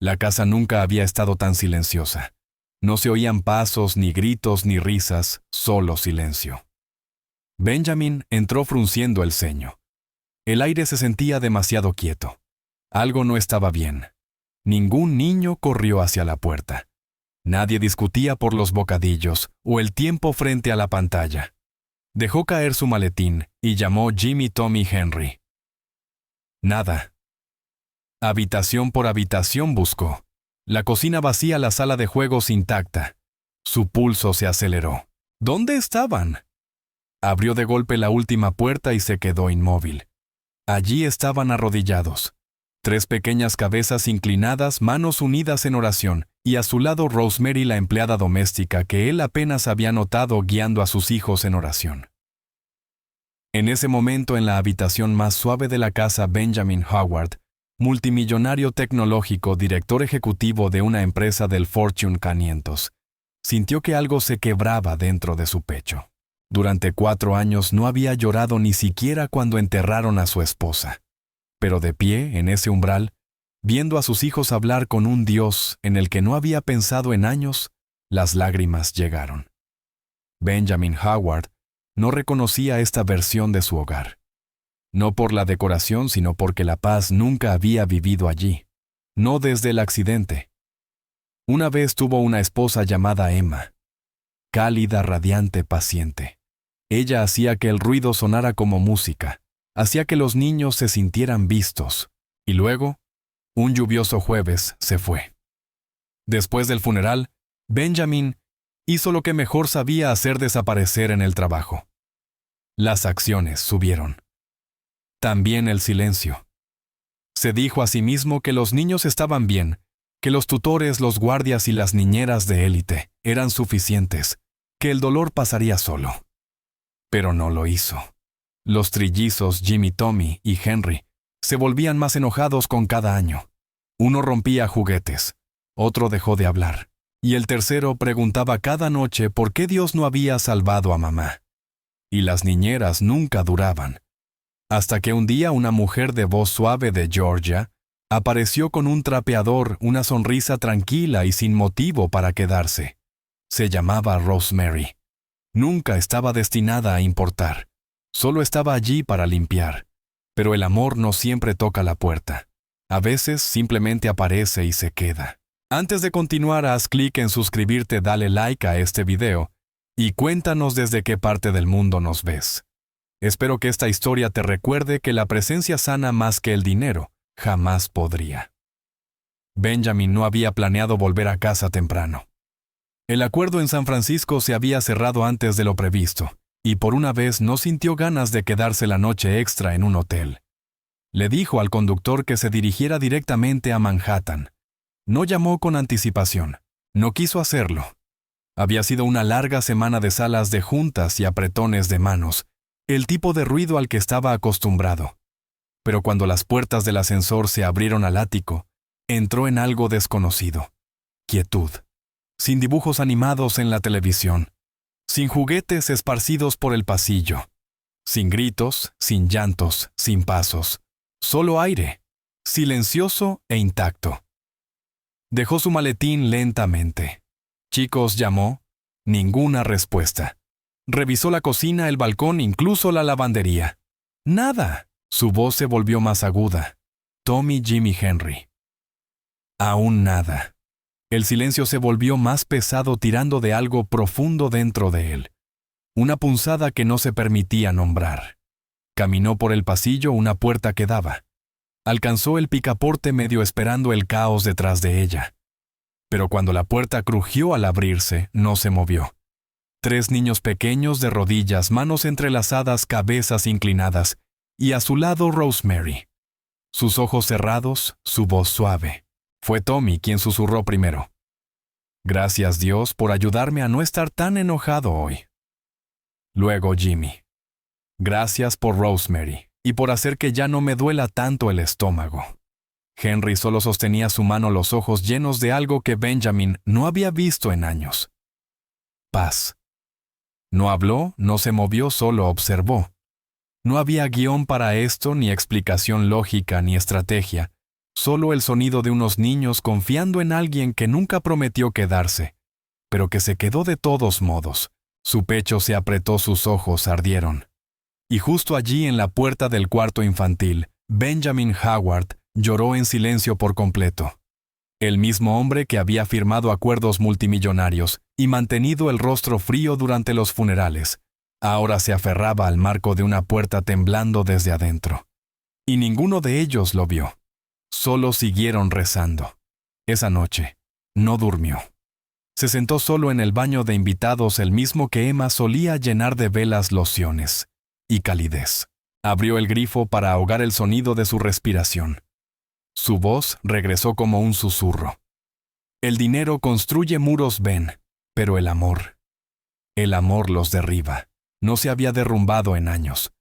La casa nunca había estado tan silenciosa. No se oían pasos, ni gritos, ni risas, solo silencio. Benjamin entró frunciendo el ceño. El aire se sentía demasiado quieto. Algo no estaba bien. Ningún niño corrió hacia la puerta. Nadie discutía por los bocadillos o el tiempo frente a la pantalla. Dejó caer su maletín y llamó Jimmy, Tom y Henry. Nada. Habitación por habitación buscó. La cocina vacía, la sala de juegos intacta. Su pulso se aceleró. ¿Dónde estaban? Abrió de golpe la última puerta y se quedó inmóvil. Allí estaban arrodillados. 3 pequeñas cabezas inclinadas, manos unidas en oración, y a su lado Rosemary, la empleada doméstica que él apenas había notado guiando a sus hijos en oración. En ese momento, en la habitación más suave de la casa, Benjamin Howard, multimillonario tecnológico, director ejecutivo de una empresa del Fortune 500, sintió que algo se quebraba dentro de su pecho. Durante 4 años no había llorado ni siquiera cuando enterraron a su esposa. Pero de pie, en ese umbral, viendo a sus hijos hablar con un Dios en el que no había pensado en años, las lágrimas llegaron. Benjamin Howard no reconocía esta versión de su hogar. No por la decoración, sino porque la paz nunca había vivido allí. No desde el accidente. Una vez tuvo una esposa llamada Emma. Cálida, radiante, paciente. Ella hacía que el ruido sonara como música. Hacía que los niños se sintieran vistos. Y luego, un lluvioso jueves, se fue. Después del funeral, Benjamin hizo lo que mejor sabía hacer: desaparecer en el trabajo. Las acciones subieron. También el silencio. Se dijo a sí mismo que los niños estaban bien, que los tutores, los guardias y las niñeras de élite eran suficientes, que el dolor pasaría solo. Pero no lo hizo. Los trillizos Jimmy, Tommy y Henry se volvían más enojados con cada año. Uno rompía juguetes, otro dejó de hablar, y el tercero preguntaba cada noche por qué Dios no había salvado a mamá. Y las niñeras nunca duraban. Hasta que un día una mujer de voz suave de Georgia apareció con un trapeador, una sonrisa tranquila y sin motivo para quedarse. Se llamaba Rosemary. Nunca estaba destinada a importar. Solo estaba allí para limpiar. Pero el amor no siempre toca la puerta. A veces simplemente aparece y se queda. Antes de continuar, haz clic en suscribirte, dale like a este video y cuéntanos desde qué parte del mundo nos ves. Espero que esta historia te recuerde que la presencia sana más que el dinero jamás podría. Benjamin no había planeado volver a casa temprano. El acuerdo en San Francisco se había cerrado antes de lo previsto, y por una vez no sintió ganas de quedarse la noche extra en un hotel. Le dijo al conductor que se dirigiera directamente a Manhattan. No llamó con anticipación. No quiso hacerlo. Había sido una larga semana de salas de juntas y apretones de manos, el tipo de ruido al que estaba acostumbrado. Pero cuando las puertas del ascensor se abrieron al ático, entró en algo desconocido. Quietud. Sin dibujos animados en la televisión. Sin juguetes esparcidos por el pasillo. Sin gritos, sin llantos, sin pasos. Solo aire. Silencioso e intacto. Dejó su maletín lentamente. Chicos, llamó. Ninguna respuesta. Revisó la cocina, el balcón, incluso la lavandería. Nada. Su voz se volvió más aguda. Tommy, Jimmy, Henry. Aún nada. El silencio se volvió más pesado, tirando de algo profundo dentro de él. Una punzada que no se permitía nombrar. Caminó por el pasillo, una puerta que daba. Alcanzó el picaporte medio esperando el caos detrás de ella. Pero cuando la puerta crujió al abrirse, no se movió. 3 niños pequeños de rodillas, manos entrelazadas, cabezas inclinadas, y a su lado Rosemary. Sus ojos cerrados, su voz suave. Fue Tommy quien susurró primero. Gracias, Dios, por ayudarme a no estar tan enojado hoy. Luego Jimmy. Gracias por Rosemary, y por hacer que ya no me duela tanto el estómago. Henry solo sostenía su mano, los ojos llenos de algo que Benjamin no había visto en años. Paz. No habló, no se movió, solo observó. No había guión para esto, ni explicación lógica, ni estrategia. Solo el sonido de unos niños confiando en alguien que nunca prometió quedarse, pero que se quedó de todos modos. Su pecho se apretó, sus ojos ardieron. Y justo allí, en la puerta del cuarto infantil, Benjamin Howard lloró en silencio por completo. El mismo hombre que había firmado acuerdos multimillonarios y mantenido el rostro frío durante los funerales, ahora se aferraba al marco de una puerta temblando desde adentro. Y ninguno de ellos lo vio. Solo siguieron rezando. Esa noche, no durmió. Se sentó solo en el baño de invitados, el mismo que Emma solía llenar de velas, lociones y calidez. Abrió el grifo para ahogar el sonido de su respiración. Su voz regresó como un susurro. El dinero construye muros, Ben, pero el amor los derriba. No se había derrumbado en años,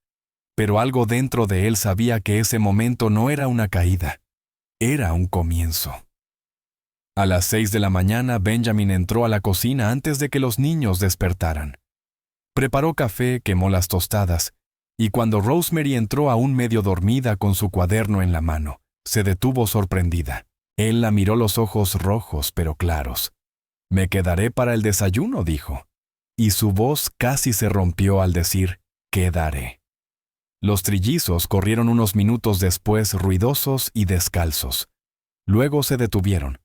pero algo dentro de él sabía que ese momento no era una caída, era un comienzo. A las 6 de la mañana, Benjamin entró a la cocina antes de que los niños despertaran. Preparó café, quemó las tostadas, y cuando Rosemary entró aún medio dormida con su cuaderno en la mano, se detuvo sorprendida. Él la miró, los ojos rojos pero claros. «Me quedaré para el desayuno», dijo. Y su voz casi se rompió al decir «quedaré». Los trillizos corrieron unos minutos después, ruidosos y descalzos. Luego se detuvieron.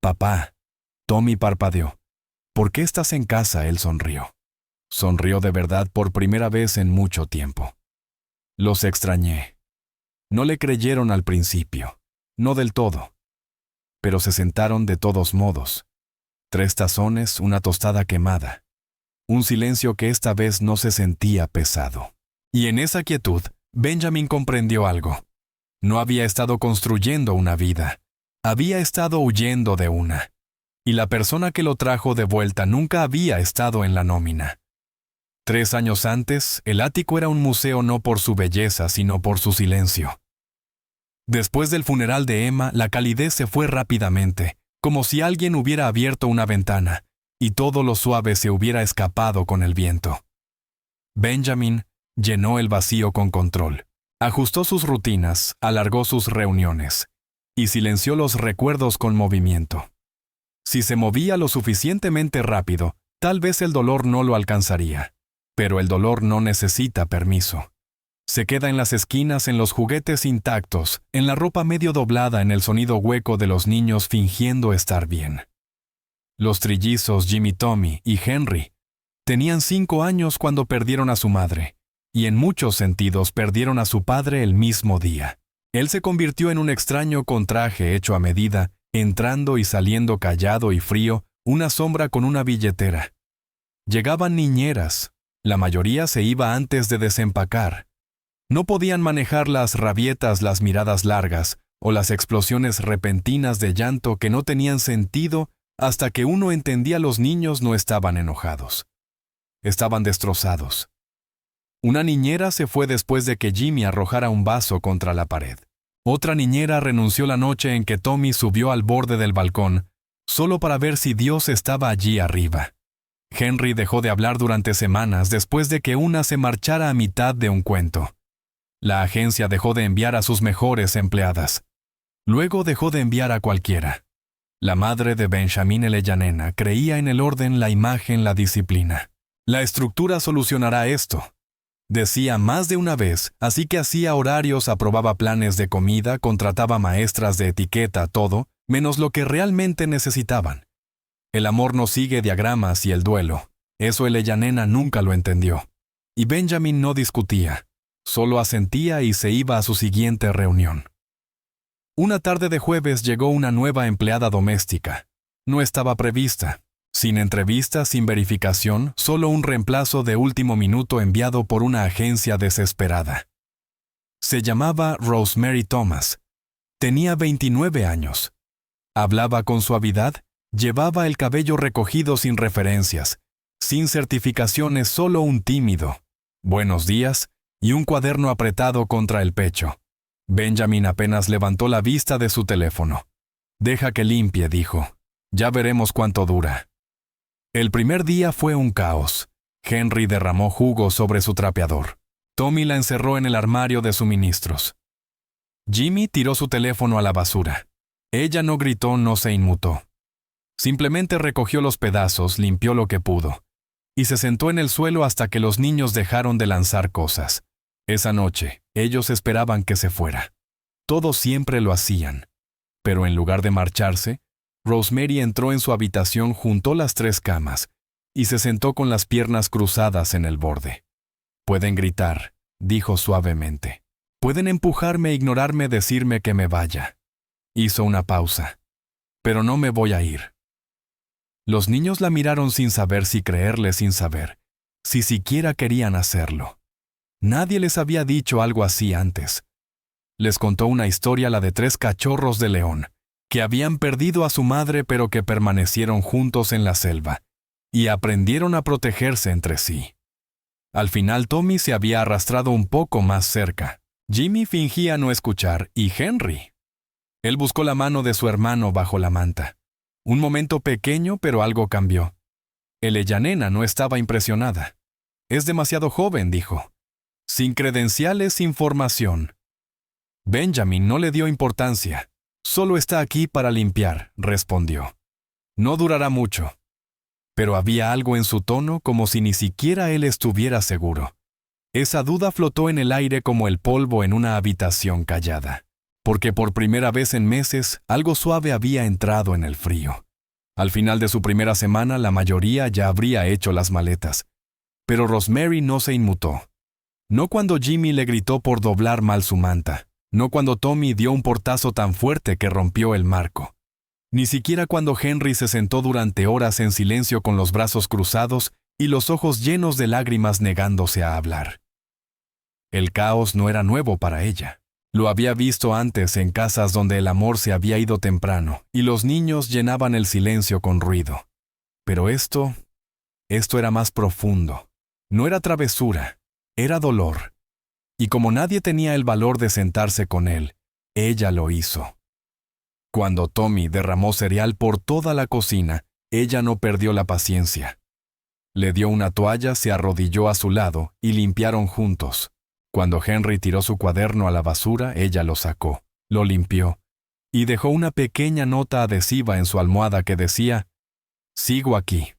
«Papá». Tommy parpadeó. «¿Por qué estás en casa?», él sonrió. Sonrió de verdad por primera vez en mucho tiempo. «Los extrañé». No le creyeron al principio, no del todo. Pero se sentaron de todos modos. 3 tazones, una tostada quemada. Un silencio que esta vez no se sentía pesado. Y en esa quietud, Benjamin comprendió algo. No había estado construyendo una vida, había estado huyendo de una. Y la persona que lo trajo de vuelta nunca había estado en la nómina. 3 años antes, el ático era un museo no por su belleza, sino por su silencio. Después del funeral de Emma, la calidez se fue rápidamente, como si alguien hubiera abierto una ventana, y todo lo suave se hubiera escapado con el viento. Benjamin llenó el vacío con control, ajustó sus rutinas, alargó sus reuniones, y silenció los recuerdos con movimiento. Si se movía lo suficientemente rápido, tal vez el dolor no lo alcanzaría, pero el dolor no necesita permiso. Se queda en las esquinas, en los juguetes intactos, en la ropa medio doblada, en el sonido hueco de los niños fingiendo estar bien. Los trillizos Jimmy, Tommy y Henry tenían 5 años cuando perdieron a su madre, y en muchos sentidos perdieron a su padre el mismo día. Él se convirtió en un extraño con traje hecho a medida, entrando y saliendo callado y frío, una sombra con una billetera. Llegaban niñeras, la mayoría se iba antes de desempacar. No podían manejar las rabietas, las miradas largas o las explosiones repentinas de llanto que no tenían sentido hasta que uno entendía: los niños no estaban enojados. Estaban destrozados. Una niñera se fue después de que Jimmy arrojara un vaso contra la pared. Otra niñera renunció la noche en que Tommy subió al borde del balcón, solo para ver si Dios estaba allí arriba. Henry dejó de hablar durante semanas después de que una se marchara a mitad de un cuento. La agencia dejó de enviar a sus mejores empleadas. Luego dejó de enviar a cualquiera. La madre de Benjamin Eleyanena creía en el orden, la imagen, la disciplina. La estructura solucionará esto, decía más de una vez, así que hacía horarios, aprobaba planes de comida, contrataba maestras de etiqueta, todo, menos lo que realmente necesitaban. El amor no sigue diagramas y el duelo. Eso Eleyanena nunca lo entendió. Y Benjamin no discutía. Solo asentía y se iba a su siguiente reunión. Una tarde de jueves llegó una nueva empleada doméstica. No estaba prevista. Sin entrevista, sin verificación, solo un reemplazo de último minuto enviado por una agencia desesperada. Se llamaba Rosemary Thomas. Tenía 29 años. Hablaba con suavidad, llevaba el cabello recogido sin referencias, sin certificaciones, solo un tímido «buenos días» y un cuaderno apretado contra el pecho. Benjamin apenas levantó la vista de su teléfono. «Deja que limpie», dijo. «Ya veremos cuánto dura». El primer día fue un caos. Henry derramó jugo sobre su trapeador. Tommy la encerró en el armario de suministros. Jimmy tiró su teléfono a la basura. Ella no gritó, no se inmutó. Simplemente recogió los pedazos, limpió lo que pudo, y se sentó en el suelo hasta que los niños dejaron de lanzar cosas. Esa noche, ellos esperaban que se fuera. Todos siempre lo hacían. Pero en lugar de marcharse, Rosemary entró en su habitación, juntó las 3 camas y se sentó con las piernas cruzadas en el borde. «Pueden gritar», dijo suavemente. «Pueden empujarme, ignorarme, decirme que me vaya». Hizo una pausa. «Pero no me voy a ir». Los niños la miraron sin saber si creerle, sin saber si siquiera querían hacerlo. Nadie les había dicho algo así antes. Les contó una historia, la de 3 cachorros de león, que habían perdido a su madre pero que permanecieron juntos en la selva, y aprendieron a protegerse entre sí. Al final Tommy se había arrastrado un poco más cerca. Jimmy fingía no escuchar, y Henry. Él buscó la mano de su hermano bajo la manta. Un momento pequeño, pero algo cambió. Ella nena no estaba impresionada. «Es demasiado joven», dijo. «Sin credenciales, sin formación». Benjamin no le dio importancia. «Solo está aquí para limpiar», respondió. «No durará mucho». Pero había algo en su tono, como si ni siquiera él estuviera seguro. Esa duda flotó en el aire como el polvo en una habitación callada. Porque por primera vez en meses, algo suave había entrado en el frío. Al final de su primera semana, la mayoría ya habría hecho las maletas. Pero Rosemary no se inmutó. No cuando Jimmy le gritó por doblar mal su manta. No cuando Tommy dio un portazo tan fuerte que rompió el marco. Ni siquiera cuando Henry se sentó durante horas en silencio con los brazos cruzados y los ojos llenos de lágrimas negándose a hablar. El caos no era nuevo para ella. Lo había visto antes en casas donde el amor se había ido temprano y los niños llenaban el silencio con ruido. Pero esto era más profundo. No era travesura, era dolor. Y como nadie tenía el valor de sentarse con él, ella lo hizo. Cuando Tommy derramó cereal por toda la cocina, ella no perdió la paciencia. Le dio una toalla, se arrodilló a su lado y limpiaron juntos. Cuando Henry tiró su cuaderno a la basura, ella lo sacó, lo limpió y dejó una pequeña nota adhesiva en su almohada que decía: «Sigo aquí».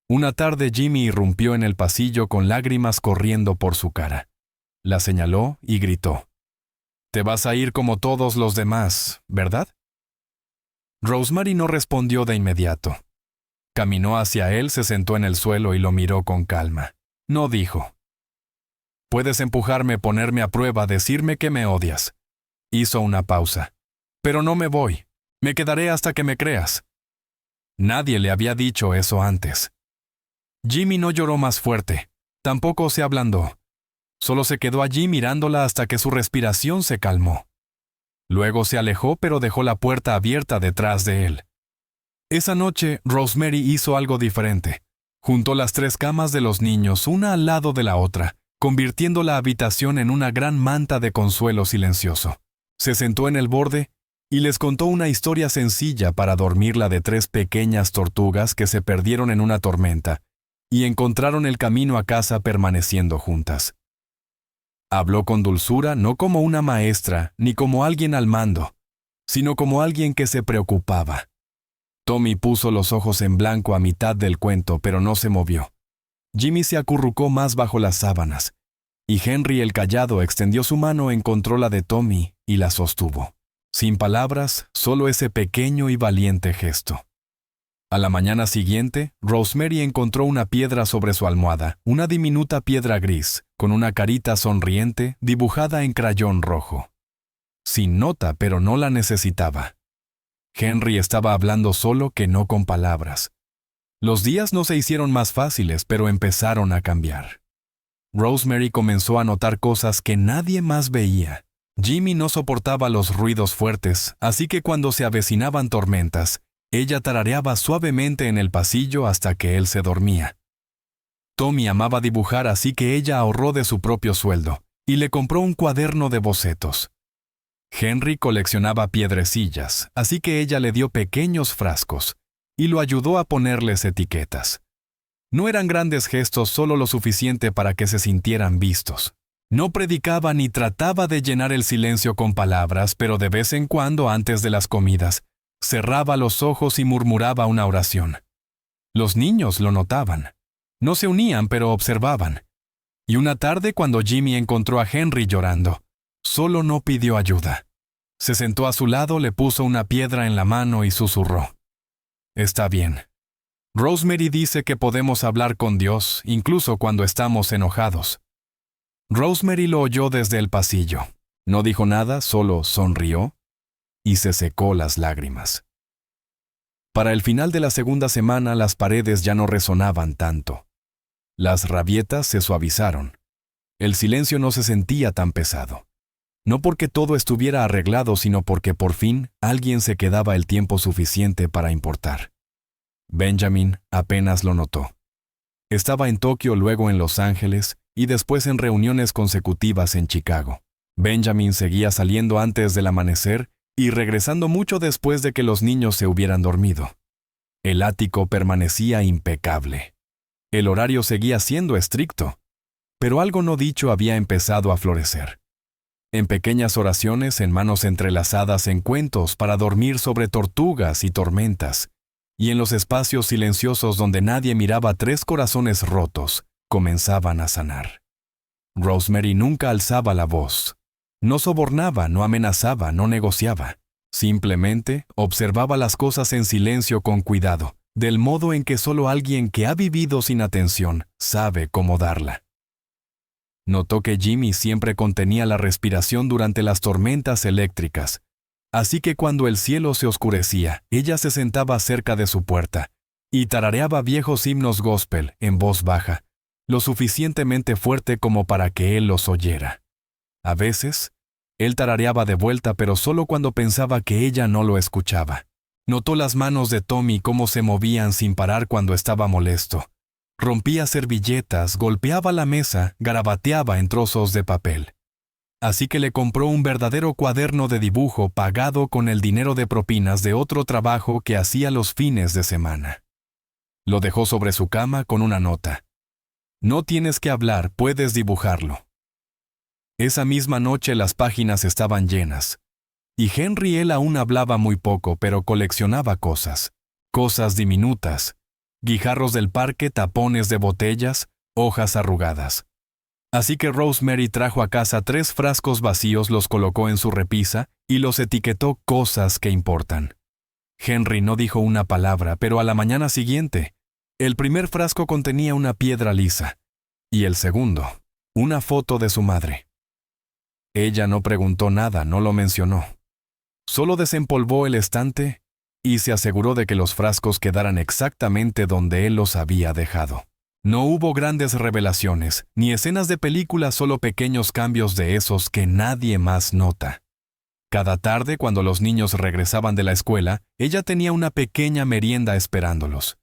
Una tarde Jimmy irrumpió en el pasillo con lágrimas corriendo por su cara. La señaló y gritó: «Te vas a ir como todos los demás, ¿verdad?». Rosemary no respondió de inmediato. Caminó hacia él, se sentó en el suelo y lo miró con calma. No dijo: «Puedes empujarme, ponerme a prueba, decirme que me odias». Hizo una pausa. «Pero no me voy. Me quedaré hasta que me creas». Nadie le había dicho eso antes. Jimmy no lloró más fuerte. Tampoco se ablandó. Solo se quedó allí mirándola hasta que su respiración se calmó. Luego se alejó, pero dejó la puerta abierta detrás de él. Esa noche, Rosemary hizo algo diferente. Juntó las 3 camas de los niños una al lado de la otra, convirtiendo la habitación en una gran manta de consuelo silencioso. Se sentó en el borde y les contó una historia sencilla para dormir, la de 3 pequeñas tortugas que se perdieron en una tormenta y encontraron el camino a casa permaneciendo juntas. Habló con dulzura, no como una maestra ni como alguien al mando, sino como alguien que se preocupaba. Tommy puso los ojos en blanco a mitad del cuento, pero no se movió. Jimmy se acurrucó más bajo las sábanas, y Henry el callado extendió su mano, encontró la de Tommy y la sostuvo. Sin palabras, solo ese pequeño y valiente gesto. A la mañana siguiente, Rosemary encontró una piedra sobre su almohada, una diminuta piedra gris, con una carita sonriente dibujada en crayón rojo. Sin nota, pero no la necesitaba. Henry estaba hablando solo, que no con palabras. Los días no se hicieron más fáciles, pero empezaron a cambiar. Rosemary comenzó a notar cosas que nadie más veía. Jimmy no soportaba los ruidos fuertes, así que cuando se avecinaban tormentas, ella tarareaba suavemente en el pasillo hasta que él se dormía. Tommy amaba dibujar, así que ella ahorró de su propio sueldo y le compró un cuaderno de bocetos. Henry coleccionaba piedrecillas, así que ella le dio pequeños frascos y lo ayudó a ponerles etiquetas. No eran grandes gestos, solo lo suficiente para que se sintieran vistos. No predicaba ni trataba de llenar el silencio con palabras, pero de vez en cuando, antes de las comidas, cerraba los ojos y murmuraba una oración. Los niños lo notaban. No se unían, pero observaban. Y una tarde, cuando Jimmy encontró a Henry llorando, solo no pidió ayuda. Se sentó a su lado, le puso una piedra en la mano y susurró: «Está bien. Rosemary dice que podemos hablar con Dios, incluso cuando estamos enojados». Rosemary lo oyó desde el pasillo. No dijo nada, solo sonrió y se secó las lágrimas. Para el final de la segunda semana, las paredes ya no resonaban tanto. Las rabietas se suavizaron. El silencio no se sentía tan pesado. No porque todo estuviera arreglado, sino porque por fin alguien se quedaba el tiempo suficiente para importar. Benjamin apenas lo notó. Estaba en Tokio, luego en Los Ángeles y después en reuniones consecutivas en Chicago. Benjamin seguía saliendo antes del amanecer y regresando mucho después de que los niños se hubieran dormido. El ático permanecía impecable. El horario seguía siendo estricto, pero algo no dicho había empezado a florecer. En pequeñas oraciones, en manos entrelazadas en cuentos para dormir sobre tortugas y tormentas, y en los espacios silenciosos donde nadie miraba, 3 corazones rotos comenzaban a sanar. Rosemary nunca alzaba la voz. No sobornaba, no amenazaba, no negociaba. Simplemente observaba las cosas en silencio con cuidado, del modo en que solo alguien que ha vivido sin atención sabe cómo darla. Notó que Jimmy siempre contenía la respiración durante las tormentas eléctricas, así que cuando el cielo se oscurecía, ella se sentaba cerca de su puerta y tarareaba viejos himnos gospel en voz baja, lo suficientemente fuerte como para que él los oyera. A veces, él tarareaba de vuelta, pero solo cuando pensaba que ella no lo escuchaba. Notó las manos de Tommy cómo se movían sin parar cuando estaba molesto. Rompía servilletas, golpeaba la mesa, garabateaba en trozos de papel. Así que le compró un verdadero cuaderno de dibujo pagado con el dinero de propinas de otro trabajo que hacía los fines de semana. Lo dejó sobre su cama con una nota: «No tienes que hablar, puedes dibujarlo». Esa misma noche las páginas estaban llenas. Y Henry, él aún hablaba muy poco, pero coleccionaba cosas diminutas, guijarros del parque, tapones de botellas, hojas arrugadas. Así que Rosemary trajo a casa 3 frascos vacíos, los colocó en su repisa y los etiquetó «Cosas que importan». Henry no dijo una palabra, pero a la mañana siguiente, el primer frasco contenía una piedra lisa y el segundo, una foto de su madre. Ella no preguntó nada, no lo mencionó. Solo desempolvó el estante y se aseguró de que los frascos quedaran exactamente donde él los había dejado. No hubo grandes revelaciones, ni escenas de película, solo pequeños cambios de esos que nadie más nota. Cada tarde, cuando los niños regresaban de la escuela, ella tenía una pequeña merienda esperándolos.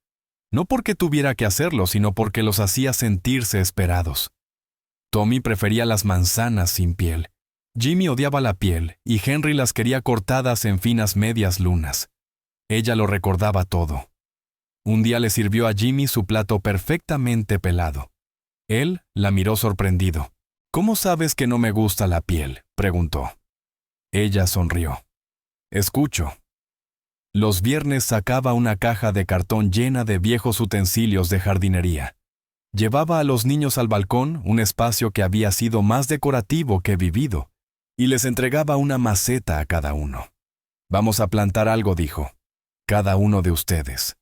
No porque tuviera que hacerlo, sino porque los hacía sentirse esperados. Tommy prefería las manzanas sin piel. Jimmy odiaba la piel y Henry las quería cortadas en finas medias lunas. Ella lo recordaba todo. Un día le sirvió a Jimmy su plato perfectamente pelado. Él la miró sorprendido. «¿Cómo sabes que no me gusta la piel?», preguntó. Ella sonrió. «Escucho». Los viernes sacaba una caja de cartón llena de viejos utensilios de jardinería. Llevaba a los niños al balcón, un espacio que había sido más decorativo que vivido, y les entregaba una maceta a cada uno. «Vamos a plantar algo», dijo. «Cada uno de ustedes».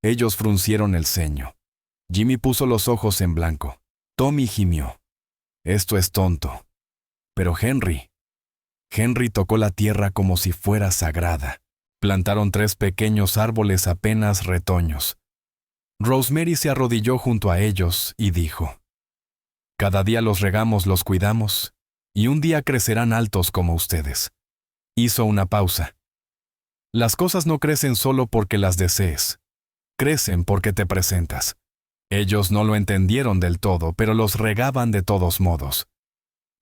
Ellos fruncieron el ceño. Jimmy puso los ojos en blanco. Tommy gimió. «Esto es tonto». Pero Henry tocó la tierra como si fuera sagrada. Plantaron 3 pequeños árboles apenas retoños. Rosemary se arrodilló junto a ellos y dijo: «Cada día los regamos, los cuidamos, y un día crecerán altos como ustedes». Hizo una pausa. «Las cosas no crecen solo porque las desees. Crecen porque te presentas». Ellos no lo entendieron del todo, pero los regaban de todos modos.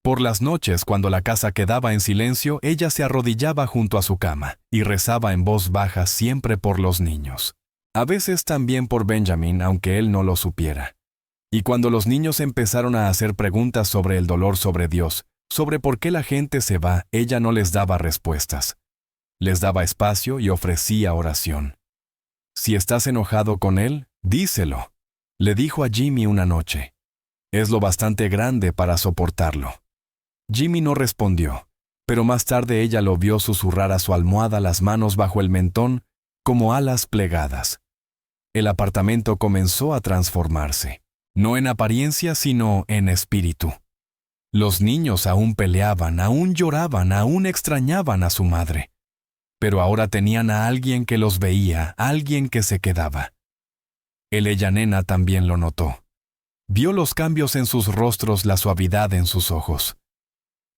Por las noches, cuando la casa quedaba en silencio, ella se arrodillaba junto a su cama y rezaba en voz baja siempre por los niños. A veces también por Benjamin, aunque él no lo supiera. Y cuando los niños empezaron a hacer preguntas sobre el dolor sobre Dios, sobre por qué la gente se va, ella no les daba respuestas. Les daba espacio y ofrecía oración. Si estás enojado con él, díselo, le dijo a Jimmy una noche. Es lo bastante grande para soportarlo. Jimmy no respondió, pero más tarde ella lo vio susurrar a su almohada las manos bajo el mentón como alas plegadas. El apartamento comenzó a transformarse, no en apariencia sino en espíritu. Los niños aún peleaban, aún lloraban, aún extrañaban a su madre. Pero ahora tenían a alguien que los veía, alguien que se quedaba. Ella nena también lo notó. Vio los cambios en sus rostros, la suavidad en sus ojos.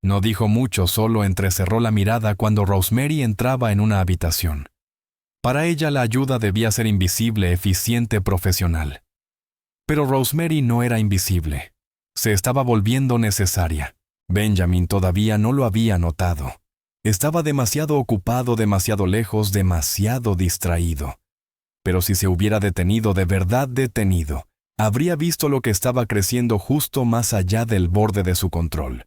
No dijo mucho, solo entrecerró la mirada cuando Rosemary entraba en una habitación. Para ella la ayuda debía ser invisible, eficiente, profesional. Pero Rosemary no era invisible. Se estaba volviendo necesaria. Benjamin todavía no lo había notado. Estaba demasiado ocupado, demasiado lejos, demasiado distraído. Pero si se hubiera detenido, de verdad detenido, habría visto lo que estaba creciendo justo más allá del borde de su control.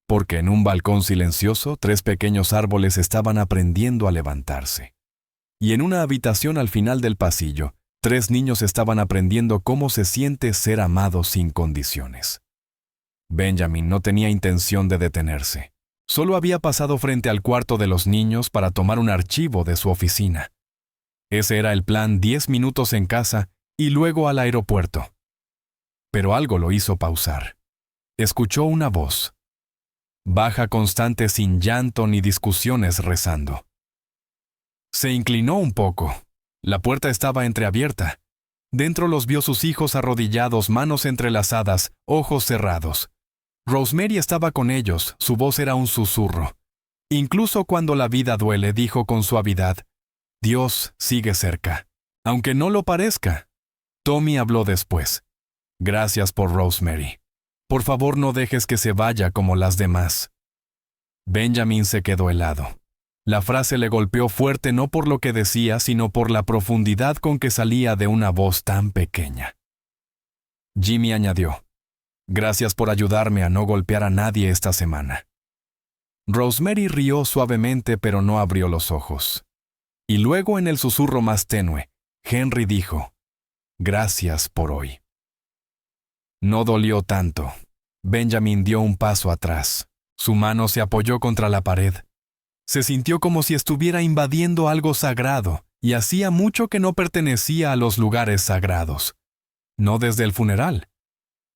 Porque en un balcón silencioso, 3 pequeños árboles estaban aprendiendo a levantarse. Y en una habitación al final del pasillo, 3 niños estaban aprendiendo cómo se siente ser amado sin condiciones. Benjamin no tenía intención de detenerse. Solo había pasado frente al cuarto de los niños para tomar un archivo de su oficina. Ese era el plan: 10 minutos en casa y luego al aeropuerto. Pero algo lo hizo pausar. Escuchó una voz. Baja, constante, sin llanto ni discusiones, rezando. Se inclinó un poco. La puerta estaba entreabierta. Dentro los vio sus hijos arrodillados, manos entrelazadas, ojos cerrados. Rosemary estaba con ellos, su voz era un susurro. Incluso cuando la vida duele, dijo con suavidad, Dios sigue cerca, aunque no lo parezca. Tommy habló después. Gracias por Rosemary. Por favor, no dejes que se vaya como las demás. Benjamin se quedó helado. La frase le golpeó fuerte no por lo que decía, sino por la profundidad con que salía de una voz tan pequeña. Jimmy añadió, gracias por ayudarme a no golpear a nadie esta semana. Rosemary rió suavemente, pero no abrió los ojos. Y luego, en el susurro más tenue, Henry dijo, gracias por hoy. No dolió tanto. Benjamin dio un paso atrás. Su mano se apoyó contra la pared. Se sintió como si estuviera invadiendo algo sagrado, y hacía mucho que no pertenecía a los lugares sagrados. No desde el funeral.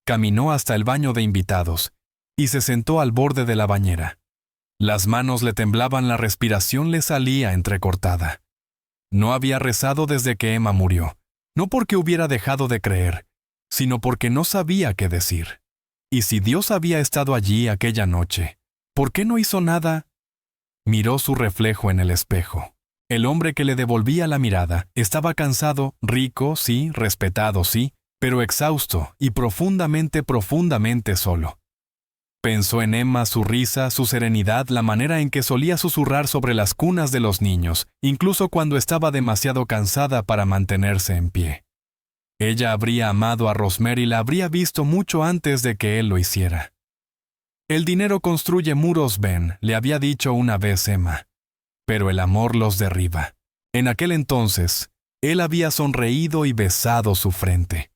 Caminó hasta el baño de invitados, y se sentó al borde de la bañera. Las manos le temblaban, la respiración le salía entrecortada. No había rezado desde que Emma murió, no porque hubiera dejado de creer, sino porque no sabía qué decir. Y si Dios había estado allí aquella noche, ¿por qué no hizo nada? Miró su reflejo en el espejo. El hombre que le devolvía la mirada estaba cansado, rico, sí, respetado, sí, pero exhausto y profundamente, profundamente solo. Pensó en Emma, su risa, su serenidad, la manera en que solía susurrar sobre las cunas de los niños, incluso cuando estaba demasiado cansada para mantenerse en pie. Ella habría amado a Rosemary, la habría visto mucho antes de que él lo hiciera. El dinero construye muros, Ben, le había dicho una vez Emma, pero el amor los derriba. En aquel entonces, él había sonreído y besado su frente.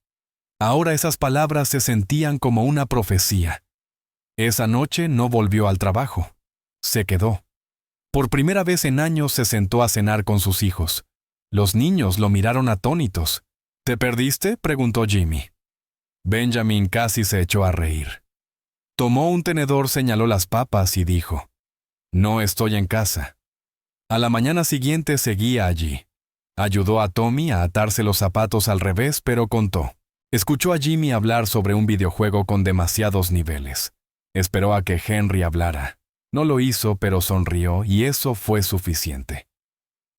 Ahora esas palabras se sentían como una profecía. Esa noche no volvió al trabajo. Se quedó. Por primera vez en años se sentó a cenar con sus hijos. Los niños lo miraron atónitos. ¿Te perdiste?, preguntó Jimmy. Benjamin casi se echó a reír. Tomó un tenedor, señaló las papas y dijo, no estoy en casa. A la mañana siguiente seguía allí. Ayudó a Tommy a atarse los zapatos al revés, pero contó. Escuchó a Jimmy hablar sobre un videojuego con demasiados niveles. Esperó a que Henry hablara. No lo hizo, pero sonrió, y eso fue suficiente.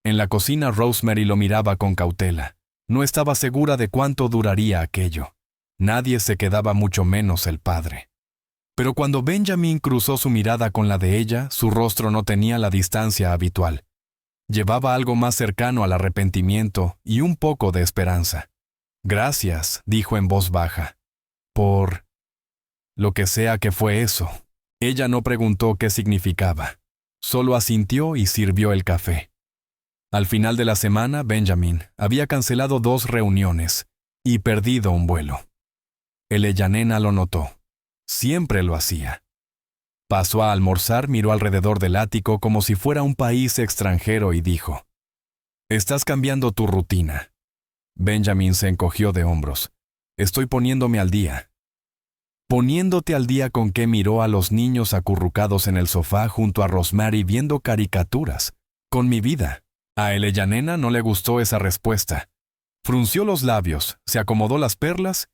En la cocina, Rosemary lo miraba con cautela. No estaba segura de cuánto duraría aquello. Nadie se quedaba, mucho menos el padre. Pero cuando Benjamin cruzó su mirada con la de ella, su rostro no tenía la distancia habitual. Llevaba algo más cercano al arrepentimiento y un poco de esperanza. Gracias, dijo en voz baja. por lo que sea que fue eso. Ella no preguntó qué significaba. Solo asintió y sirvió el café. Al final de la semana, Benjamin había cancelado 2 reuniones y perdido un vuelo. Eleyanena lo notó. Siempre lo hacía. Pasó a almorzar, miró alrededor del ático como si fuera un país extranjero y dijo: «Estás cambiando tu rutina». Benjamin se encogió de hombros. «Estoy poniéndome al día». ¿Poniéndote al día con qué? Miró a los niños acurrucados en el sofá junto a Rosemary viendo caricaturas. «Con mi vida». A Eleyanena no le gustó esa respuesta. Frunció los labios, se acomodó las perlas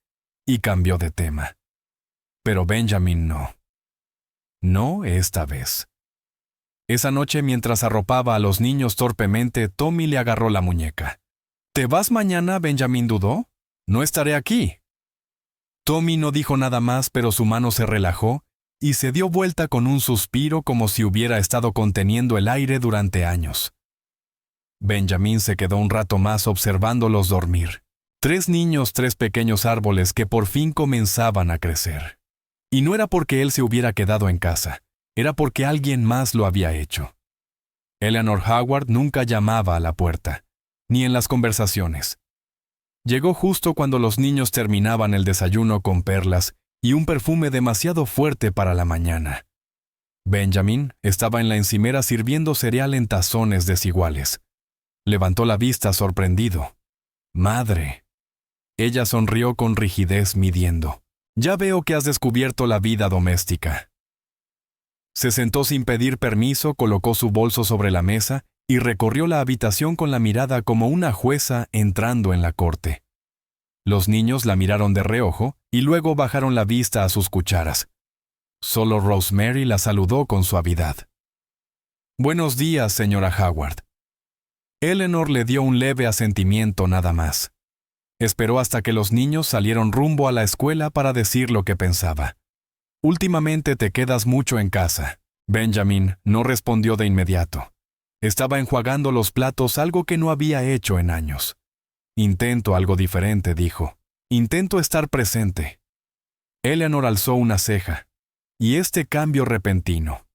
y cambió de tema. Pero Benjamin no. No esta vez. Esa noche, mientras arropaba a los niños torpemente, Tommy le agarró la muñeca. «¿Te vas mañana?», Benjamin dudó. «No estaré aquí». Tommy no dijo nada más, pero su mano se relajó y se dio vuelta con un suspiro como si hubiera estado conteniendo el aire durante años. Benjamin se quedó un rato más observándolos dormir. 3 niños, 3 pequeños árboles que por fin comenzaban a crecer. Y no era porque él se hubiera quedado en casa, era porque alguien más lo había hecho. Eleanor Howard nunca llamaba a la puerta, ni en las conversaciones. Llegó justo cuando los niños terminaban el desayuno con perlas y un perfume demasiado fuerte para la mañana. Benjamin estaba en la encimera sirviendo cereal en tazones desiguales. Levantó la vista sorprendido. «Madre». Ella sonrió con rigidez midiendo. «Ya veo que has descubierto la vida doméstica». Se sentó sin pedir permiso, colocó su bolso sobre la mesa y recorrió la habitación con la mirada como una jueza entrando en la corte. Los niños la miraron de reojo y luego bajaron la vista a sus cucharas. Solo Rosemary la saludó con suavidad. «Buenos días, señora Howard». Eleanor le dio un leve asentimiento nada más. Esperó hasta que los niños salieron rumbo a la escuela para decir lo que pensaba. «Últimamente te quedas mucho en casa». Benjamin no respondió de inmediato. Estaba enjuagando los platos, algo que no había hecho en años. «Intento algo diferente», dijo. «Intento estar presente». Eleanor alzó una ceja. «¿Y este cambio repentino?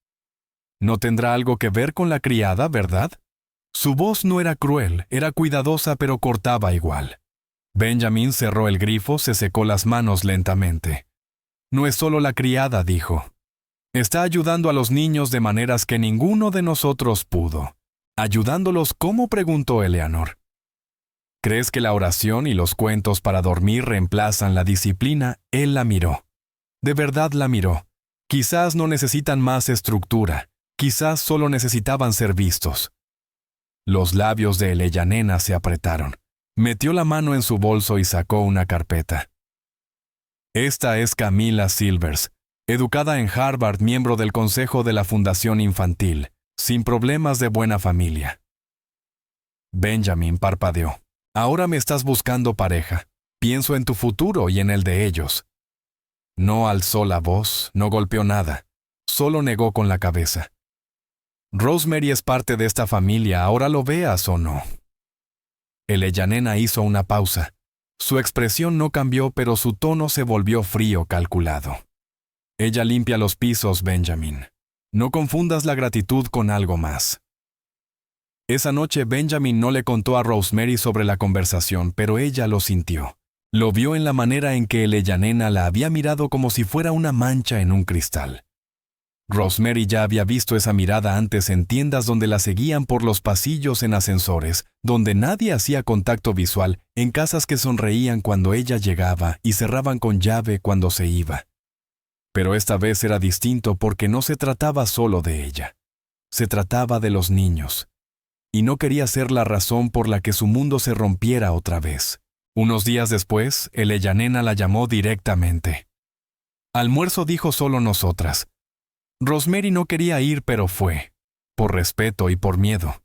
No tendrá algo que ver con la criada, ¿verdad?» Su voz no era cruel, era cuidadosa, pero cortaba igual. Benjamin cerró el grifo, se secó las manos lentamente. «No es solo la criada», dijo. «Está ayudando a los niños de maneras que ninguno de nosotros pudo». «¿Ayudándolos cómo?», preguntó Eleanor. «¿Crees que la oración y los cuentos para dormir reemplazan la disciplina?». Él la miró. De verdad la miró. Quizás no necesitan más estructura. Quizás solo necesitaban ser vistos. Los labios de Eleyanena se apretaron. Metió la mano en su bolso y sacó una carpeta. «Esta es Camila Silvers, educada en Harvard, miembro del consejo de la Fundación Infantil, sin problemas de buena familia». Benjamin parpadeó. «Ahora me estás buscando pareja. Pienso en tu futuro y en el de ellos». No alzó la voz, no golpeó nada. Solo negó con la cabeza. «Rosemary es parte de esta familia, ahora lo veas o no». Eleyanena hizo una pausa. Su expresión no cambió, pero su tono se volvió frío, calculado. «Ella limpia los pisos, Benjamin. No confundas la gratitud con algo más». Esa noche Benjamin no le contó a Rosemary sobre la conversación, pero ella lo sintió. Lo vio en la manera en que Eleyanena la había mirado como si fuera una mancha en un cristal. Rosemary ya había visto esa mirada antes en tiendas donde la seguían por los pasillos, en ascensores, donde nadie hacía contacto visual, en casas que sonreían cuando ella llegaba y cerraban con llave cuando se iba. Pero esta vez era distinto porque no se trataba solo de ella. Se trataba de los niños. Y no quería ser la razón por la que su mundo se rompiera otra vez. Unos días después, Eleyanena la llamó directamente. «Almuerzo», dijo, «solo nosotras». Rosemary no quería ir, pero fue, por respeto y por miedo.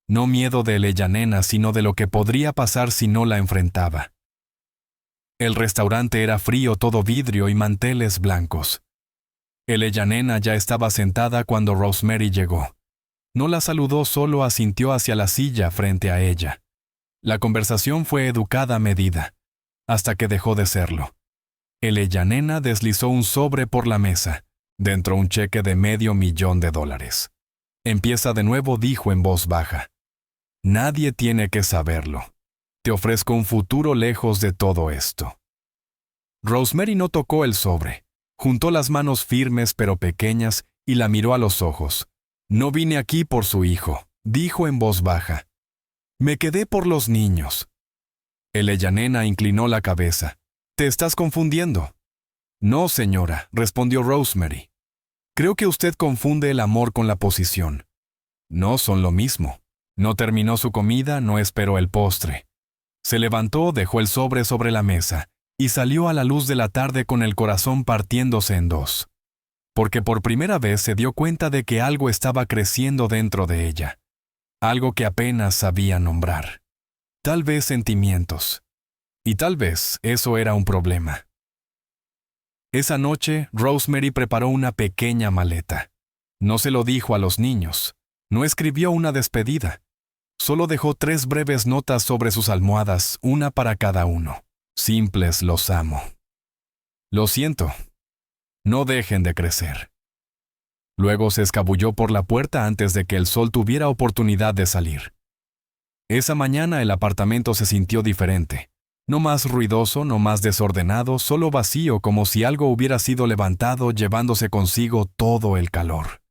No miedo de Eleyanena, sino de lo que podría pasar si no la enfrentaba. El restaurante era frío, todo vidrio y manteles blancos. Eleyanena ya estaba sentada cuando Rosemary llegó. No la saludó, solo asintió hacia la silla frente a ella. La conversación fue educada a medida, hasta que dejó de serlo. Elena deslizó un sobre por la mesa, dentro un cheque de $500,000. Empieza de nuevo, dijo en voz baja. Nadie tiene que saberlo. Te ofrezco un futuro lejos de todo esto. Rosemary no tocó el sobre. Juntó las manos firmes pero pequeñas y la miró a los ojos. No vine aquí por su hijo, dijo en voz baja. Me quedé por los niños. Elena inclinó la cabeza. Te estás confundiendo. No, señora, respondió Rosemary. Creo que usted confunde el amor con la posición. No son lo mismo. No terminó su comida, no esperó el postre. Se levantó, dejó el sobre la mesa y salió a la luz de la tarde con el corazón partiéndose en dos. Porque por primera vez se dio cuenta de que algo estaba creciendo dentro de ella. Algo que apenas sabía nombrar. Tal vez sentimientos. Y tal vez eso era un problema. Esa noche, Rosemary preparó una pequeña maleta. No se lo dijo a los niños. No escribió una despedida. Solo dejó 3 breves notas sobre sus almohadas, una para cada uno. Simples, los amo. Lo siento. No dejen de crecer. Luego se escabulló por la puerta antes de que el sol tuviera oportunidad de salir. Esa mañana el apartamento se sintió diferente. No más ruidoso, no más desordenado, solo vacío, como si algo hubiera sido levantado llevándose consigo todo el calor.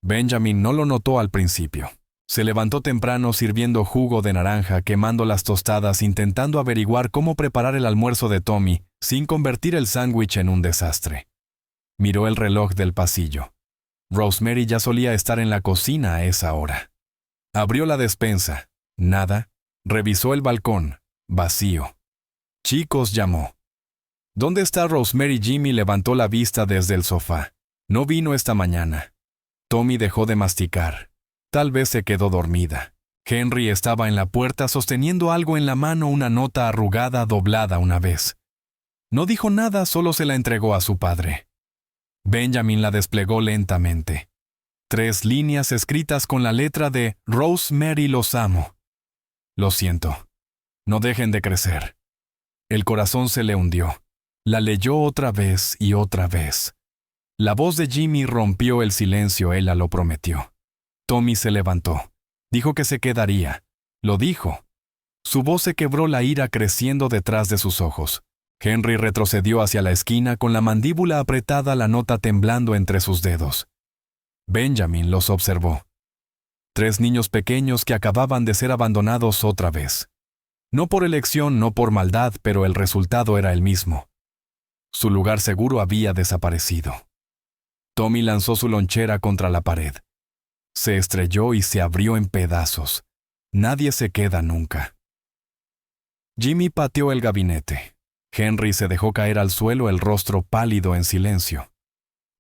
Benjamin no lo notó al principio. Se levantó temprano sirviendo jugo de naranja, quemando las tostadas, intentando averiguar cómo preparar el almuerzo de Tommy sin convertir el sándwich en un desastre. Miró el reloj del pasillo. Rosemary ya solía estar en la cocina a esa hora. Abrió la despensa. Nada. Revisó el balcón. Vacío. Chicos, llamó. ¿Dónde está Rosemary? Jimmy levantó la vista desde el sofá. No vino esta mañana. Tommy dejó de masticar. Tal vez se quedó dormida. Henry estaba en la puerta sosteniendo algo en la mano, una nota arrugada doblada una vez. No dijo nada, solo se la entregó a su padre. Benjamin la desplegó lentamente. 3 líneas escritas con la letra de Rosemary, los amo. Lo siento. No dejen de crecer. El corazón se le hundió. La leyó otra vez y otra vez. La voz de Jimmy rompió el silencio, ella lo prometió. Tommy se levantó. Dijo que se quedaría. Lo dijo. Su voz se quebró, la ira creciendo detrás de sus ojos. Henry retrocedió hacia la esquina con la mandíbula apretada, la nota temblando entre sus dedos. Benjamin los observó. 3 niños pequeños que acababan de ser abandonados otra vez. No por elección, no por maldad, pero el resultado era el mismo. Su lugar seguro había desaparecido. Tommy lanzó su lonchera contra la pared. Se estrelló y se abrió en pedazos. Nadie se queda nunca. Jimmy pateó el gabinete. Henry se dejó caer al suelo, el rostro pálido en silencio.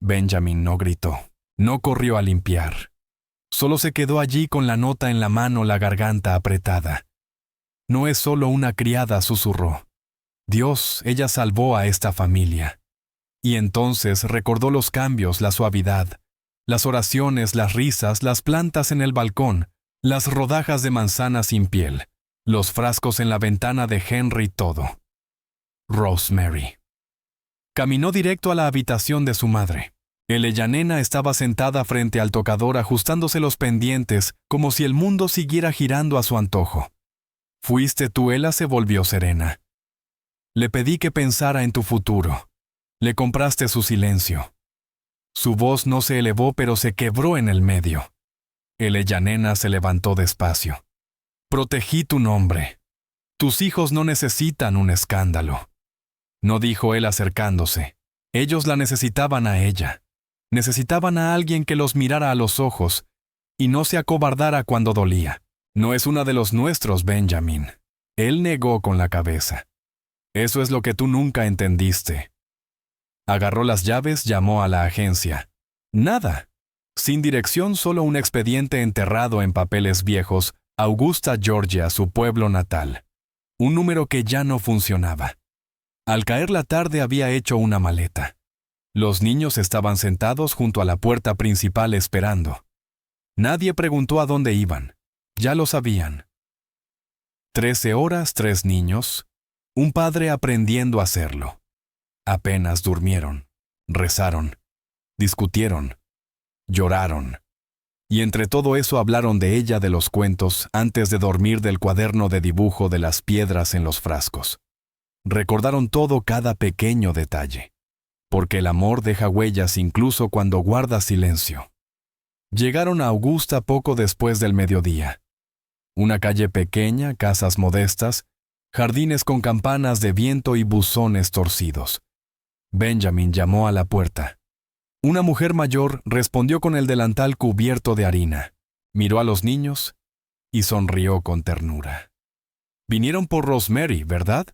Benjamin no gritó, no corrió a limpiar. Solo se quedó allí con la nota en la mano, la garganta apretada. No es solo una criada, susurró. Dios, ella salvó a esta familia. Y entonces recordó los cambios, la suavidad, las oraciones, las risas, las plantas en el balcón, las rodajas de manzana sin piel, los frascos en la ventana de Henry, todo. Rosemary. Caminó directo a la habitación de su madre. Elena estaba sentada frente al tocador ajustándose los pendientes, como si el mundo siguiera girando a su antojo. Fuiste tú, ella se volvió serena. Le pedí que pensara en tu futuro. Le compraste su silencio. Su voz no se elevó, pero se quebró en el medio. Elena se levantó despacio. Protegí tu nombre. Tus hijos no necesitan un escándalo. No, dijo él acercándose. Ellos la necesitaban a ella. Necesitaban a alguien que los mirara a los ojos y no se acobardara cuando dolía. No es una de los nuestros, Benjamin. Él negó con la cabeza. Eso es lo que tú nunca entendiste. Agarró las llaves, llamó a la agencia. Nada. Sin dirección, solo un expediente enterrado en papeles viejos, Augusta, Georgia, su pueblo natal. Un número que ya no funcionaba. Al caer la tarde había hecho una maleta. Los niños estaban sentados junto a la puerta principal esperando. Nadie preguntó a dónde iban. Ya lo sabían. 13 horas, 3 niños. Un padre aprendiendo a hacerlo. Apenas durmieron, rezaron, discutieron, lloraron. Y entre todo eso hablaron de ella, de los cuentos, antes de dormir, del cuaderno de dibujo, de las piedras en los frascos. Recordaron todo, cada pequeño detalle. Porque el amor deja huellas incluso cuando guarda silencio. Llegaron a Augusta poco después del mediodía. Una calle pequeña, casas modestas, jardines con campanas de viento y buzones torcidos. Benjamin llamó a la puerta. Una mujer mayor respondió con el delantal cubierto de harina. Miró a los niños y sonrió con ternura. «Vinieron por Rosemary, ¿verdad?»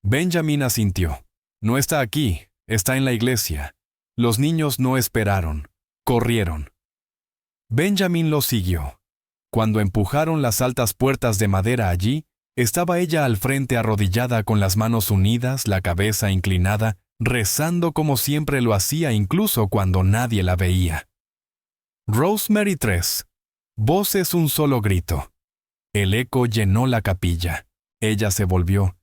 Benjamin asintió. «No está aquí, está en la iglesia». Los niños no esperaron, corrieron. Benjamin los siguió. Cuando empujaron las altas puertas de madera allí, estaba ella al frente, arrodillada, con las manos unidas, la cabeza inclinada, rezando como siempre lo hacía, incluso cuando nadie la veía. Rosemary 3. Voces, un solo grito. El eco llenó la capilla. Ella se volvió,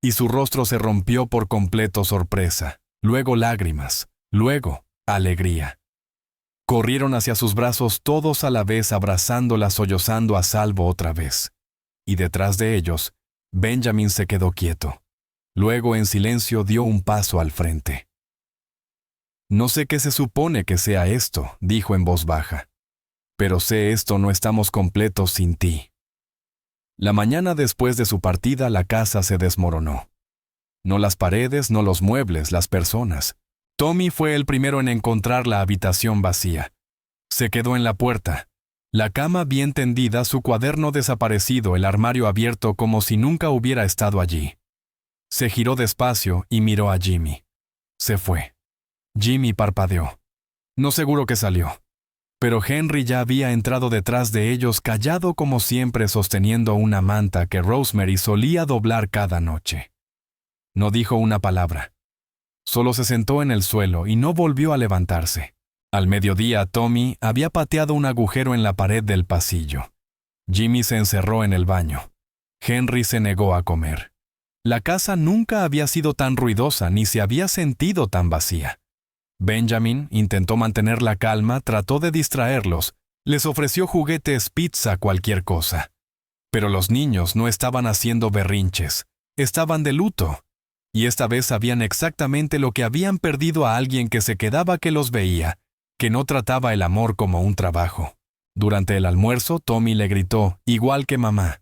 y su rostro se rompió por completo. Sorpresa, luego lágrimas, luego alegría. Corrieron hacia sus brazos todos a la vez, abrazándola, sollozando a salvo otra vez. Y detrás de ellos, Benjamin se quedó quieto. Luego, en silencio, dio un paso al frente. «No sé qué se supone que sea esto», dijo en voz baja. «Pero sé esto: no estamos completos sin ti». La mañana después de su partida, la casa se desmoronó. No las paredes, no los muebles, las personas. Tommy fue el primero en encontrar la habitación vacía. Se quedó en la puerta. La cama bien tendida, su cuaderno desaparecido, el armario abierto como si nunca hubiera estado allí. Se giró despacio y miró a Jimmy. Se fue. Jimmy parpadeó. No seguro que salió. Pero Henry ya había entrado detrás de ellos, callado como siempre, sosteniendo una manta que Rosemary solía doblar cada noche. No dijo una palabra. Solo se sentó en el suelo y no volvió a levantarse. Al mediodía, Tommy había pateado un agujero en la pared del pasillo. Jimmy se encerró en el baño. Henry se negó a comer. La casa nunca había sido tan ruidosa ni se había sentido tan vacía. Benjamin intentó mantener la calma, trató de distraerlos, les ofreció juguetes, pizza, cualquier cosa. Pero los niños no estaban haciendo berrinches, estaban de luto. Y esta vez sabían exactamente lo que habían perdido: a alguien que se quedaba, que los veía, que no trataba el amor como un trabajo. Durante el almuerzo, Tommy le gritó, igual que mamá.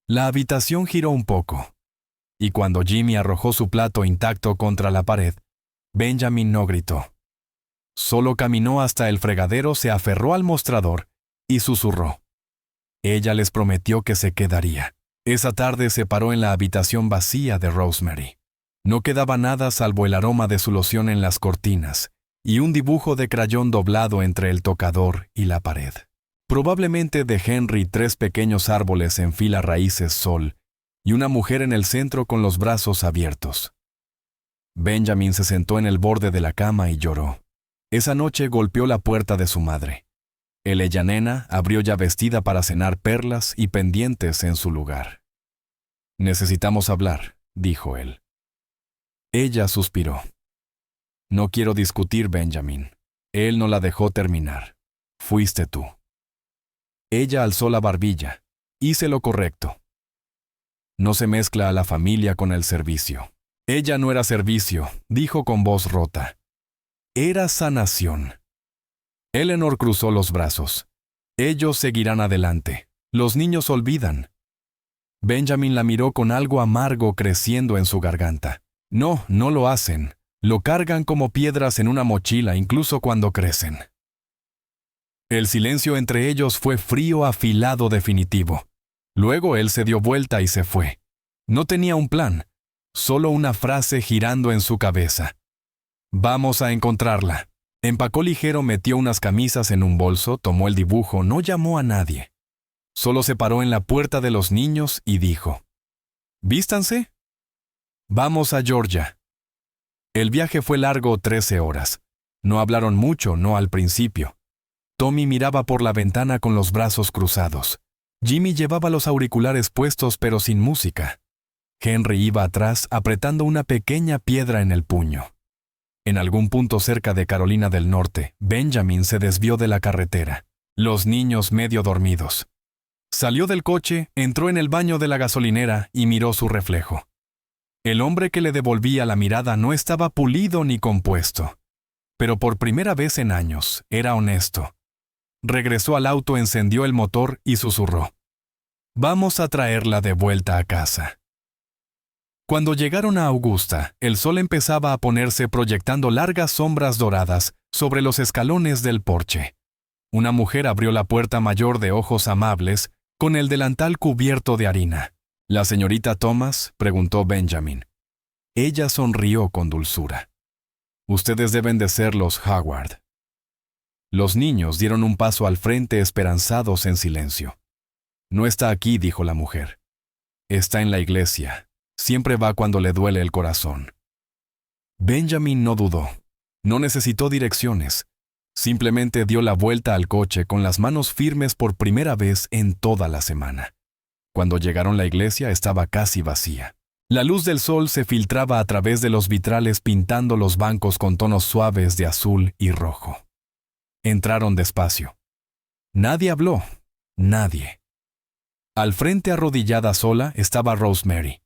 La habitación giró un poco. Y cuando Jimmy arrojó su plato intacto contra la pared, Benjamin no gritó. Solo caminó hasta el fregadero, se aferró al mostrador y susurró. Ella les prometió que se quedaría. Esa tarde se paró en la habitación vacía de Rosemary. No quedaba nada salvo el aroma de su loción en las cortinas y un dibujo de crayón doblado entre el tocador y la pared. Probablemente de Henry, 3 pequeños árboles en fila, raíces, sol, y una mujer en el centro con los brazos abiertos. Benjamin se sentó en el borde de la cama y lloró. Esa noche golpeó la puerta de su madre. Ella nena abrió, ya vestida para cenar, perlas y pendientes en su lugar. «Necesitamos hablar», dijo él. Ella suspiró. «No quiero discutir, Benjamin». Él no la dejó terminar. «Fuiste tú». Ella alzó la barbilla. «Hice lo correcto». No se mezcla a la familia con el servicio. Ella no era servicio, dijo con voz rota. Era sanación. Eleanor cruzó los brazos. Ellos seguirán adelante. Los niños olvidan. Benjamin la miró con algo amargo creciendo en su garganta. No, no lo hacen. Lo cargan como piedras en una mochila, incluso cuando crecen. El silencio entre ellos fue frío, afilado, definitivo. Luego él se dio vuelta y se fue. No tenía un plan, solo una frase girando en su cabeza. «Vamos a encontrarla». Empacó ligero, metió unas camisas en un bolso, tomó el dibujo, no llamó a nadie. Solo se paró en la puerta de los niños y dijo: «Vístanse. Vamos a Georgia». El viaje fue largo, 13 horas. No hablaron mucho, no al principio. Tommy miraba por la ventana con los brazos cruzados. Jimmy llevaba los auriculares puestos pero sin música. Henry iba atrás apretando una pequeña piedra en el puño. En algún punto cerca de Carolina del Norte, Benjamin se desvió de la carretera, los niños medio dormidos. Salió del coche, entró en el baño de la gasolinera y miró su reflejo. El hombre que le devolvía la mirada no estaba pulido ni compuesto, pero por primera vez en años era honesto. Regresó al auto, encendió el motor y susurró: «Vamos a traerla de vuelta a casa». Cuando llegaron a Augusta, el sol empezaba a ponerse proyectando largas sombras doradas sobre los escalones del porche. Una mujer abrió la puerta mayor de ojos amables, con el delantal cubierto de harina. «¿La señorita Thomas?», preguntó Benjamin. Ella sonrió con dulzura. «Ustedes deben de ser los Howard». Los niños dieron un paso al frente esperanzados en silencio. «No está aquí», dijo la mujer. «Está en la iglesia. Siempre va cuando le duele el corazón». Benjamin no dudó. No necesitó direcciones. Simplemente dio la vuelta al coche con las manos firmes por primera vez en toda la semana. Cuando llegaron, la iglesia estaba casi vacía. La luz del sol se filtraba a través de los vitrales pintando los bancos con tonos suaves de azul y rojo. Entraron despacio. Nadie habló. Nadie. Al frente, arrodillada sola, estaba Rosemary.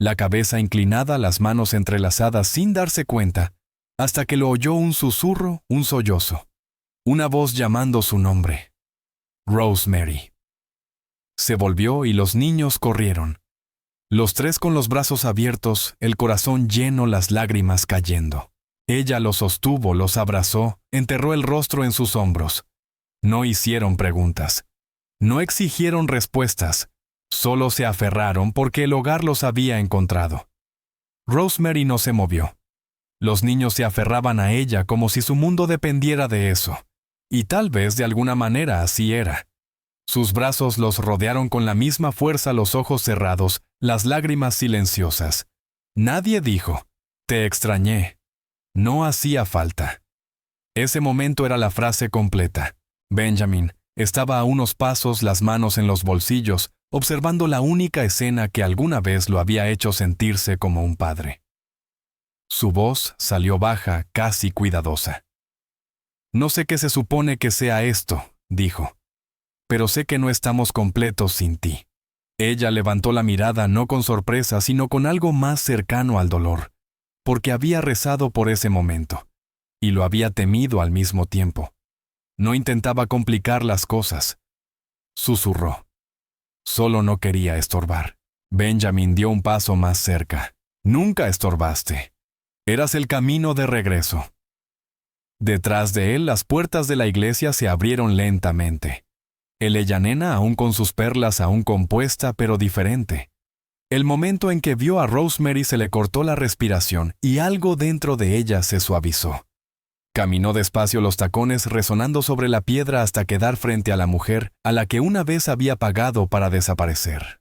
La cabeza inclinada, las manos entrelazadas sin darse cuenta, hasta que lo oyó un susurro, un sollozo. Una voz llamando su nombre. Rosemary. Se volvió y los niños corrieron. Los tres con los brazos abiertos, el corazón lleno, las lágrimas cayendo. Ella los sostuvo, los abrazó, enterró el rostro en sus hombros. No hicieron preguntas. No exigieron respuestas. Solo se aferraron porque el hogar los había encontrado. Rosemary no se movió. Los niños se aferraban a ella como si su mundo dependiera de eso. Y tal vez de alguna manera así era. Sus brazos los rodearon con la misma fuerza, los ojos cerrados, las lágrimas silenciosas. Nadie dijo: «Te extrañé». No hacía falta. Ese momento era la frase completa. Benjamin estaba a unos pasos, las manos en los bolsillos, observando la única escena que alguna vez lo había hecho sentirse como un padre. Su voz salió baja, casi cuidadosa. «No sé qué se supone que sea esto», dijo, «pero sé que no estamos completos sin ti». Ella levantó la mirada no con sorpresa, sino con algo más cercano al dolor, porque había rezado por ese momento, y lo había temido al mismo tiempo. No intentaba complicar las cosas. Susurró. Solo no quería estorbar. Benjamin dio un paso más cerca. «Nunca estorbaste. Eras el camino de regreso». Detrás de él, las puertas de la iglesia se abrieron lentamente. Ella nena, aún con sus perlas, aún compuesta, pero diferente. El momento en que vio a Rosemary se le cortó la respiración y algo dentro de ella se suavizó. Caminó despacio, los tacones resonando sobre la piedra hasta quedar frente a la mujer a la que una vez había pagado para desaparecer.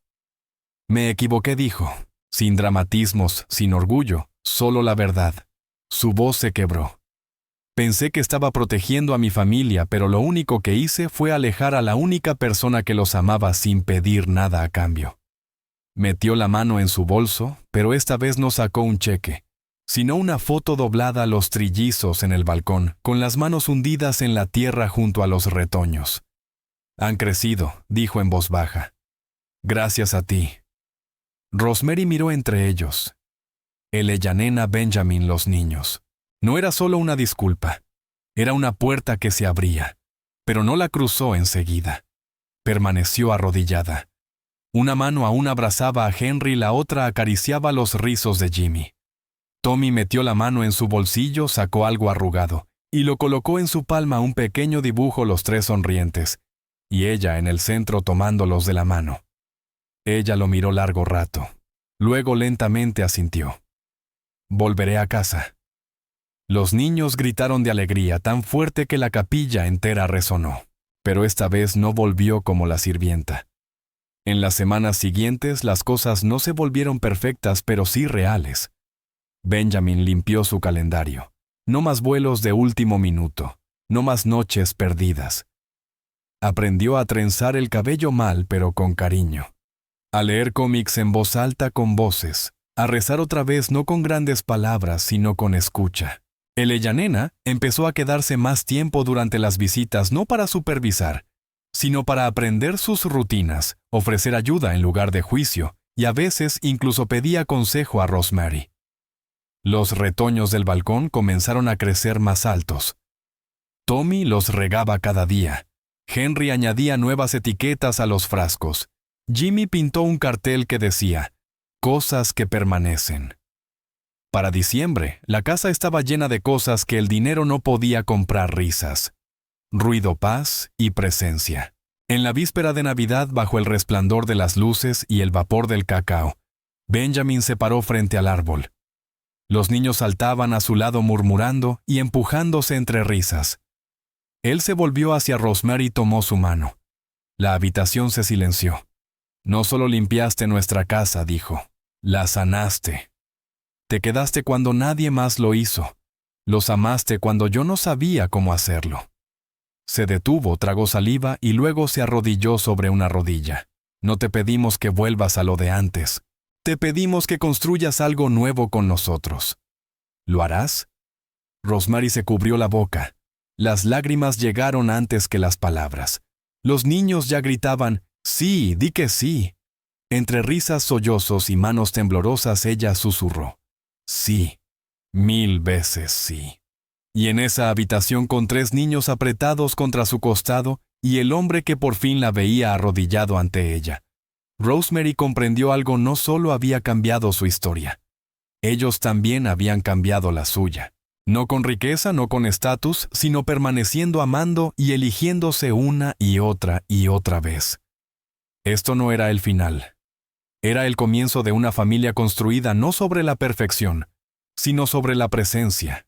«Me equivoqué», dijo, sin dramatismos, sin orgullo, solo la verdad. Su voz se quebró. «Pensé que estaba protegiendo a mi familia, pero lo único que hice fue alejar a la única persona que los amaba sin pedir nada a cambio». Metió la mano en su bolso, pero esta vez no sacó un cheque, sino una foto doblada a los trillizos en el balcón, con las manos hundidas en la tierra junto a los retoños. «Han crecido», dijo en voz baja. «Gracias a ti». Rosemary miró entre ellos. Ella nena, Benjamin, los niños. No era solo una disculpa. Era una puerta que se abría, pero no la cruzó enseguida. Permaneció arrodillada. Una mano aún abrazaba a Henry, la otra acariciaba los rizos de Jimmy. Tommy metió la mano en su bolsillo, sacó algo arrugado, y lo colocó en su palma, un pequeño dibujo, los tres sonrientes, y ella en el centro tomándolos de la mano. Ella lo miró largo rato. Luego lentamente asintió. «Volveré a casa». Los niños gritaron de alegría tan fuerte que la capilla entera resonó, pero esta vez no volvió como la sirvienta. En las semanas siguientes las cosas no se volvieron perfectas, pero sí reales. Benjamin limpió su calendario. No más vuelos de último minuto, no más noches perdidas. Aprendió a trenzar el cabello mal, pero con cariño. a leer cómics en voz alta con voces, a rezar otra vez no con grandes palabras, sino con escucha. El Ellanena empezó a quedarse más tiempo durante las visitas no para supervisar, sino para aprender sus rutinas, ofrecer ayuda en lugar de juicio, y a veces incluso pedía consejo a Rosemary. Los retoños del balcón comenzaron a crecer más altos. Tommy los regaba cada día. Henry añadía nuevas etiquetas a los frascos. Jimmy pintó un cartel que decía, «Cosas que permanecen». Para diciembre, la casa estaba llena de cosas que el dinero no podía comprar: risas, ruido, paz y presencia. En la víspera de Navidad, bajo el resplandor de las luces y el vapor del cacao, Benjamin se paró frente al árbol. Los niños saltaban a su lado murmurando y empujándose entre risas. Él se volvió hacia Rosemary y tomó su mano. La habitación se silenció. «No solo limpiaste nuestra casa», dijo, «la sanaste. Te quedaste cuando nadie más lo hizo. Los amaste cuando yo no sabía cómo hacerlo». Se detuvo, tragó saliva y luego se arrodilló sobre una rodilla. «No te pedimos que vuelvas a lo de antes. Te pedimos que construyas algo nuevo con nosotros. ¿Lo harás?» Rosemary se cubrió la boca. Las lágrimas llegaron antes que las palabras. Los niños ya gritaban, «Sí, di que sí». Entre risas, sollozos y manos temblorosas ella susurró, «Sí, 1000 veces sí». Y en esa habitación, con 3 niños apretados contra su costado y el hombre que por fin la veía arrodillado ante ella, Rosemary comprendió algo: no solo había cambiado su historia, ellos también habían cambiado la suya. No con riqueza, no con estatus, sino permaneciendo amando y eligiéndose una y otra vez. Esto no era el final. Era el comienzo de una familia construida no sobre la perfección, sino sobre la presencia,